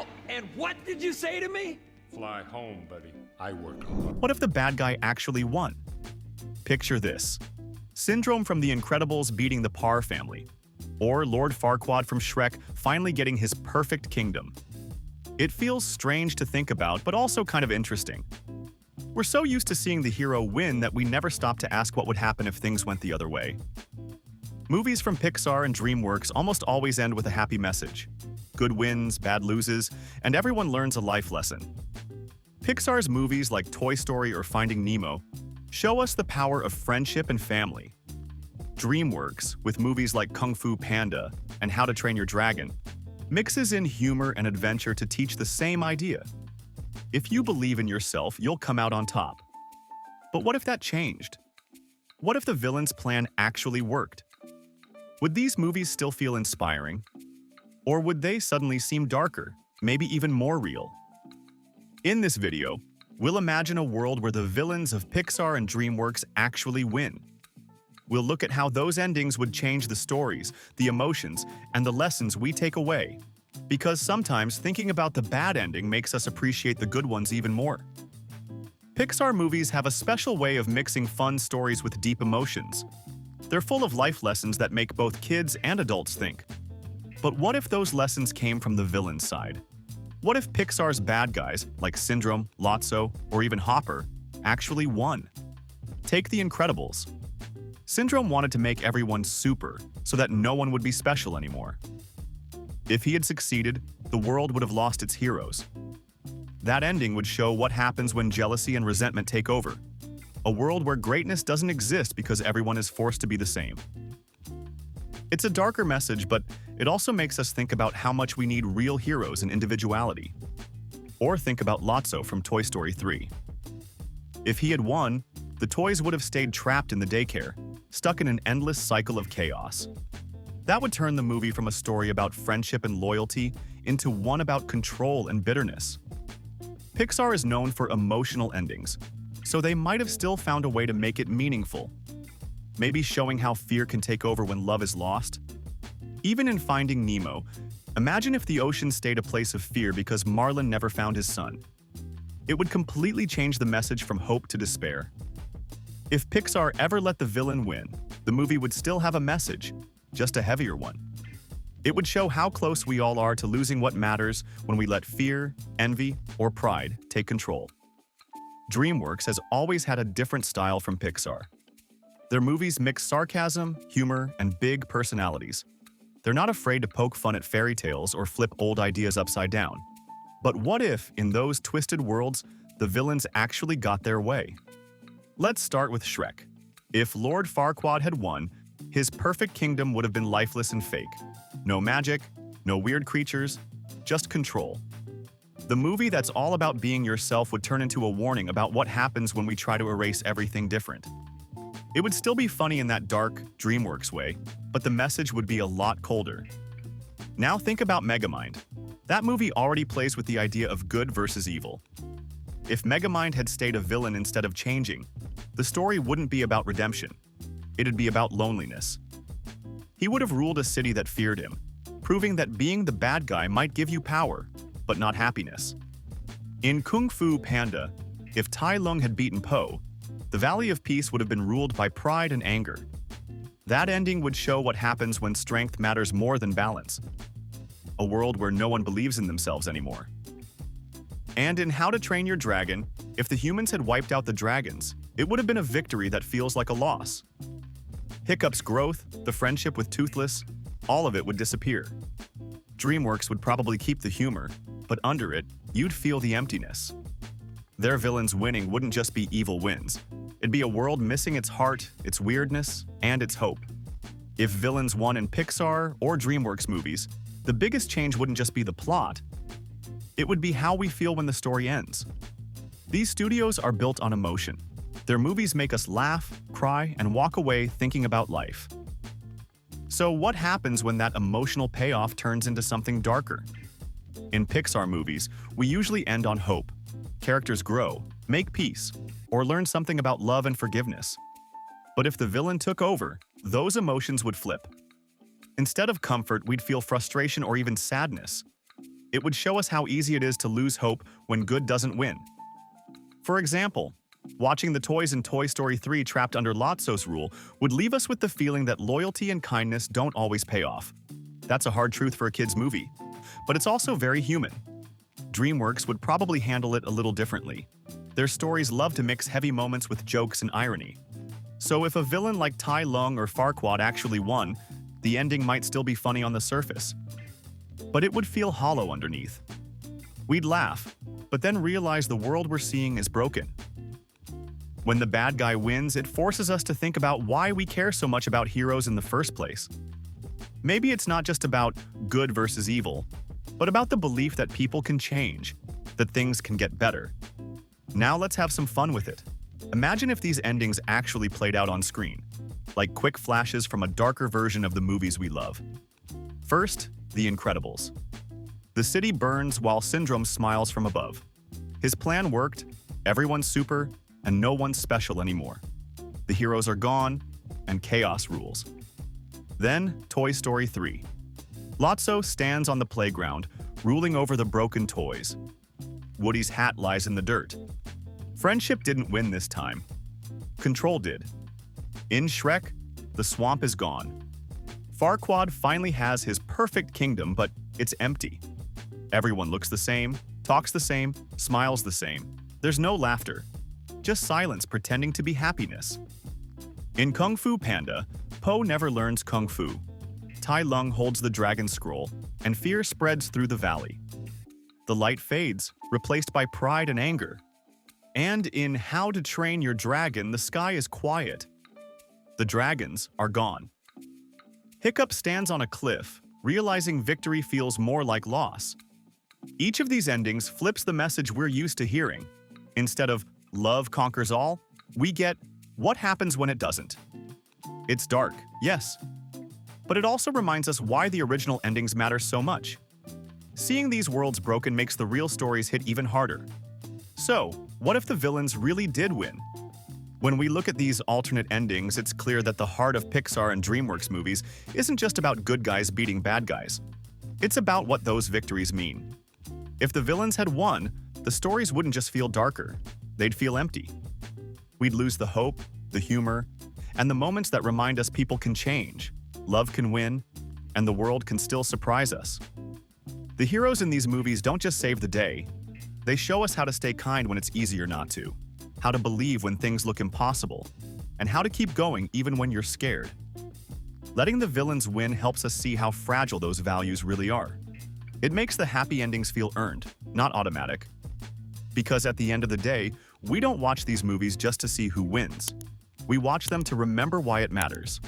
out! And what did you say to me? Fly home, buddy. I work hard. What if the bad guy actually won? Picture this. Syndrome from The Incredibles beating the Parr family, or Lord Farquaad from Shrek finally getting his perfect kingdom. It feels strange to think about, but also kind of interesting. We're so used to seeing the hero win that we never stop to ask what would happen if things went the other way. Movies from Pixar and DreamWorks almost always end with a happy message. Good wins, bad loses, and everyone learns a life lesson. Pixar's movies like Toy Story or Finding Nemo show us the power of friendship and family. DreamWorks, with movies like Kung Fu Panda and How to Train Your Dragon, mixes in humor and adventure to teach the same idea. If you believe in yourself, you'll come out on top. But what if that changed? What if the villain's plan actually worked? Would these movies still feel inspiring? Or would they suddenly seem darker, maybe even more real? In this video, we'll imagine a world where the villains of Pixar and DreamWorks actually win. We'll look at how those endings would change the stories, the emotions, and the lessons we take away. Because sometimes thinking about the bad ending makes us appreciate the good ones even more. Pixar movies have a special way of mixing fun stories with deep emotions. They're full of life lessons that make both kids and adults think. But what if those lessons came from the villain's side? What if Pixar's bad guys, like Syndrome, Lotso, or even Hopper, actually won? Take The Incredibles. Syndrome wanted to make everyone super so that no one would be special anymore. If he had succeeded, the world would have lost its heroes. That ending would show what happens when jealousy and resentment take over. A world where greatness doesn't exist because everyone is forced to be the same. It's a darker message, but it also makes us think about how much we need real heroes and individuality. Or think about Lotso from Toy Story 3. If he had won, the toys would have stayed trapped in the daycare, stuck in an endless cycle of chaos. That would turn the movie from a story about friendship and loyalty into one about control and bitterness. Pixar is known for emotional endings, so they might have still found a way to make it meaningful. Maybe showing how fear can take over when love is lost. Even in Finding Nemo, imagine if the ocean stayed a place of fear because Marlin never found his son. It would completely change the message from hope to despair. If Pixar ever let the villain win, the movie would still have a message, just a heavier one. It would show how close we all are to losing what matters when we let fear, envy, or pride take control. DreamWorks has always had a different style from Pixar. Their movies mix sarcasm, humor, and big personalities. They're not afraid to poke fun at fairy tales or flip old ideas upside down. But what if, in those twisted worlds, the villains actually got their way? Let's start with Shrek. If Lord Farquaad had won, his perfect kingdom would have been lifeless and fake. No magic, no weird creatures, just control. The movie that's all about being yourself would turn into a warning about what happens when we try to erase everything different. It would still be funny in that dark, DreamWorks way, but the message would be a lot colder. Now think about Megamind. That movie already plays with the idea of good versus evil. If Megamind had stayed a villain instead of changing, the story wouldn't be about redemption. It'd be about loneliness. He would have ruled a city that feared him, proving that being the bad guy might give you power, but not happiness. In Kung Fu Panda, if Tai Lung had beaten Po, the Valley of Peace would have been ruled by pride and anger. That ending would show what happens when strength matters more than balance. A world where no one believes in themselves anymore. And in How to Train Your Dragon, if the humans had wiped out the dragons, it would have been a victory that feels like a loss. Hiccup's growth, the friendship with Toothless, all of it would disappear. DreamWorks would probably keep the humor, but under it, you'd feel the emptiness. Their villains winning wouldn't just be evil wins. It'd be a world missing its heart, its weirdness, and its hope. If villains won in Pixar or DreamWorks movies, the biggest change wouldn't just be the plot. It would be how we feel when the story ends. These studios are built on emotion. Their movies make us laugh, cry, and walk away thinking about life. So what happens when that emotional payoff turns into something darker? In Pixar movies, we usually end on hope. Characters grow, make peace, or learn something about love and forgiveness. But if the villain took over, those emotions would flip. Instead of comfort, we'd feel frustration or even sadness. It would show us how easy it is to lose hope when good doesn't win. For example, watching the toys in Toy Story 3 trapped under Lotso's rule would leave us with the feeling that loyalty and kindness don't always pay off. That's a hard truth for a kid's movie, but it's also very human. DreamWorks would probably handle it a little differently. Their stories love to mix heavy moments with jokes and irony. So if a villain like Tai Lung or Farquaad actually won, the ending might still be funny on the surface. But it would feel hollow underneath. We'd laugh, but then realize the world we're seeing is broken. When the bad guy wins, it forces us to think about why we care so much about heroes in the first place. Maybe it's not just about good versus evil, but about the belief that people can change, that things can get better. Now let's have some fun with it. Imagine if these endings actually played out on screen, like quick flashes from a darker version of the movies we love. First, The Incredibles. The city burns while Syndrome smiles from above. His plan worked, everyone's super, and no one's special anymore. The heroes are gone, and chaos rules. Then, Toy Story 3. Lotso stands on the playground, ruling over the broken toys. Woody's hat lies in the dirt. Friendship didn't win this time. Control did. In Shrek, the swamp is gone. Farquaad finally has his perfect kingdom, but it's empty. Everyone looks the same, talks the same, smiles the same. There's no laughter, just silence pretending to be happiness. In Kung Fu Panda, Po never learns Kung Fu. Tai Lung holds the dragon scroll, and fear spreads through the valley. The light fades, replaced by pride and anger. And in How to Train Your Dragon, the sky is quiet. The dragons are gone. Hiccup stands on a cliff, realizing victory feels more like loss. Each of these endings flips the message we're used to hearing. Instead of love conquers all, we get what happens when it doesn't. It's dark, yes, but it also reminds us why the original endings matter so much. Seeing these worlds broken makes the real stories hit even harder. So, what if the villains really did win? When we look at these alternate endings, it's clear that the heart of Pixar and DreamWorks movies isn't just about good guys beating bad guys. It's about what those victories mean. If the villains had won, the stories wouldn't just feel darker, they'd feel empty. We'd lose the hope, the humor, and the moments that remind us people can change, love can win, and the world can still surprise us. The heroes in these movies don't just save the day, they show us how to stay kind when it's easier not to, how to believe when things look impossible, and how to keep going even when you're scared. Letting the villains win helps us see how fragile those values really are. It makes the happy endings feel earned, not automatic. Because at the end of the day, we don't watch these movies just to see who wins. We watch them to remember why it matters.